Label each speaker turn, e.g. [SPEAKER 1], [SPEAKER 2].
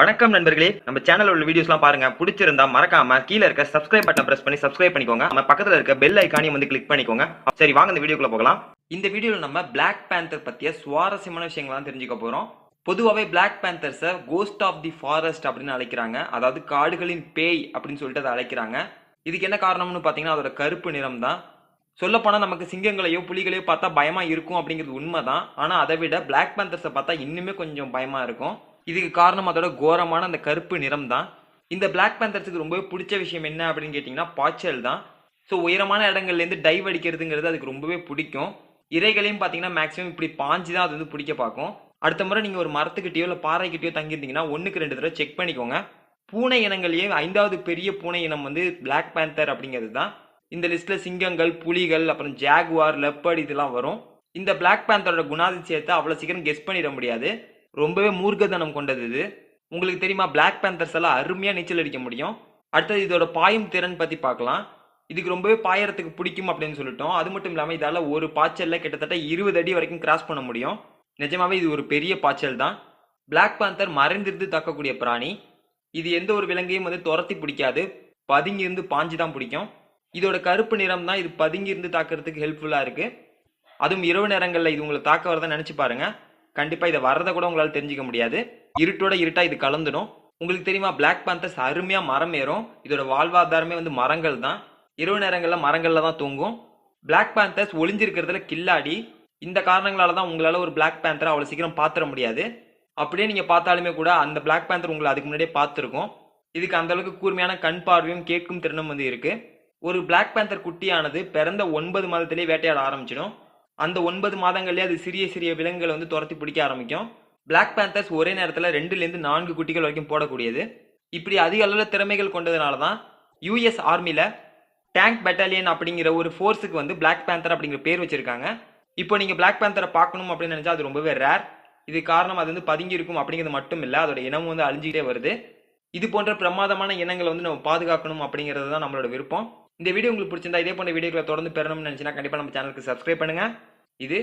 [SPEAKER 1] வணக்கம் நண்பர்களே, நம்ம சேனல்ல உள்ள வீடியோஸ்லாம் பாருங்க. பிடிச்சிருந்தா மறக்காம கீழ இருக்க சப்ஸ்கிரைப் பட்டன் பிரஸ் பண்ணி சப்ஸ்கிரைப் பண்ணிக்கோங்க. நம்ம பக்கத்துல இருக்க பெல் ஐகானையும் வந்து கிளிக் பண்ணிக்கோங்க. சரி வாங்க இந்த வீடியோக்குள்ள போகலாம். இந்த வீடியோல நம்ம Black Panther பத்திய சுவாரஸ்யமான விஷயங்கள்லாம் தெரிஞ்சுக்க போறோம். பொதுவாவே Black Panthers ghost of the forest அப்படின்னு அழைக்கிறாங்க. அதாவது காடுகளின் பேய் அப்படின்னு சொல்லிட்டு அதை அழைக்கிறாங்க. இதுக்கு என்ன காரணம்னு பாத்தீங்கன்னா அதோட கருப்பு நிறம் தான். சொல்லப்போனா நமக்கு சிங்கங்களையோ புலிகளையோ பார்த்தா பயமா இருக்கும் அப்படிங்கிறது உண்மைதான். ஆனா அதை விட Black Panthers பார்த்தா இன்னுமே கொஞ்சம் பயமா இருக்கும். இதுக்கு காரணம் அதோட கோரமான அந்த கருப்பு நிறம் தான். இந்த Black Panthersக்கு ரொம்பவே பிடிச்ச விஷயம் என்ன அப்படின்னு கேட்டிங்கன்னா பாய்ச்சல் தான். ஸோ உயரமான இடங்கள்லேருந்து டைவ் அடிக்கிறதுங்கிறது அதுக்கு ரொம்பவே பிடிக்கும். இரைகளையும் பார்த்தீங்கன்னா மேக்ஸிமம் இப்படி பாஞ்சு தான் அது வந்து பிடிக்க பார்க்கும். அடுத்த முறை நீங்கள் ஒரு மரத்துக்கிட்டயோ இல்லை பாறைக்கிட்டயோ தங்கியிருந்தீங்கன்னா 1க்கு 2 தடவை செக் பண்ணிக்கோங்க. பூனை இனங்கள்லேயே 5வது பெரிய பூனை இனம் வந்து Black Panther அப்படிங்கிறது தான். இந்த லிஸ்ட்ல சிங்கங்கள், புலிகள், அப்புறம் ஜாகுவார், லெப்பர்ட் இதெல்லாம் வரும். இந்த Black Pantherோட குணாதிசயத்தை அவ்வளோ சீக்கிரம் கெஸ் பண்ணிட முடியாது. ரொம்பவே மூர்க்கத்தனம் கொண்டது இது. உங்களுக்கு தெரியுமா Black Panthers எல்லாம் அருமையா நீச்சல் அடிக்க முடியும். அடுத்தது இதோட பாயும் திறன் பத்தி பார்க்கலாம். இதுக்கு ரொம்பவே பாயறதுக்கு பிடிக்கும் அப்படின்னு சொல்லிட்டோம். அது மட்டும் இல்லாம இதால ஒரு பாய்ச்சல்ல கிட்டத்தட்ட 20 அடி வரைக்கும் கிராஸ் பண்ண முடியும். நிஜமாவே இது ஒரு பெரிய பாய்ச்சல் தான். Black Panther மறைந்திருந்து தாக்கக்கூடிய பிராணி. இது எந்த ஒரு விலங்கையும் வந்து துரத்தி பிடிக்காது. பதுங்கி இருந்து பாஞ்சு தான் பிடிக்கும். இதோட கருப்பு நிறம் தான் இது பதுங்கி இருந்து தாக்குறதுக்கு ஹெல்ப்ஃபுல்லா இருக்கு. அதுவும் இரவு நேரங்கள்ல இது உங்களை தாக்க வரதான் நினைச்சு பாருங்க. கண்டிப்பா இதை வரதை கூட உங்களால தெரிஞ்சுக்க முடியாது. இருட்டோட இருட்டா இது கலந்துடும். உங்களுக்கு தெரியுமா Black Panthers அருமையா மரம் ஏறும். இதோட வாழ்வாதாரமே வந்து மரங்கள் தான். இரவு நேரங்கள்ல மரங்கள்ல தான் தூங்கும். Black Panthers ஒளிஞ்சிருக்கிறதுல கில்லாடி. இந்த காரணங்களால தான் உங்களால ஒரு Black Panther அவ்வளவு சீக்கிரம் பாத்திர முடியாது. அப்படியே நீங்க பார்த்தாலுமே கூட அந்த Black Panther உங்களை அதுக்கு முன்னாடியே பார்த்துருக்கும். இதுக்கு அந்த அளவுக்கு கூர்மையான கண் பார்வையும் கேட்கும் திறனும் வந்து இருக்கு. ஒரு Black Panther குட்டியானது பிறந்த 9 மாதத்திலேயே வேட்டையாட ஆரம்பிச்சிடும். அந்த 9 மாதங்கள்லயே அது சிறிய சிறிய விலங்குகளை வந்து துரத்தி பிடிக்க ஆரம்பிக்கும். Black Panthers ஒரே நேரத்தில் 2லேருந்து 4 குட்டிகள் வரைக்கும் போடக்கூடியது. இப்படி அதிக அளவில் திறமைகள் கொண்டதுனால தான் US ஆர்மியில் டேங்க் பெட்டாலியன் அப்படிங்கிற ஒரு ஃபோர்ஸுக்கு வந்து Black Panther அப்படிங்கிற பேர் வச்சிருக்காங்க. இப்போ நீங்கள் Black Panther பார்க்கணும் அப்படின்னு நினைச்சா அது ரொம்பவே ரேர். இது காரணம் அது வந்து பதுங்கி இருக்கும் அப்படிங்கிறது மட்டும் இல்லை, அதோட இனம் வந்து அழிஞ்சிக்கிட்டே வருது. இது போன்ற பிரமாதமான இனங்களை வந்து நம்ம பாதுகாக்கணும் அப்படிங்கிறது தான் நம்மளோட விருப்பம். இந்த வீடியோ உங்களுக்கு பிடிச்சிருந்தா இதே போன்ற வீடியோக்களை தொடர்ந்து பெறணும்னு நினைச்சீங்கன்னா கண்டிப்பாக நம்ம சேனலுக்கு சப்ஸ்கிரைப் பண்ணுங்க. இது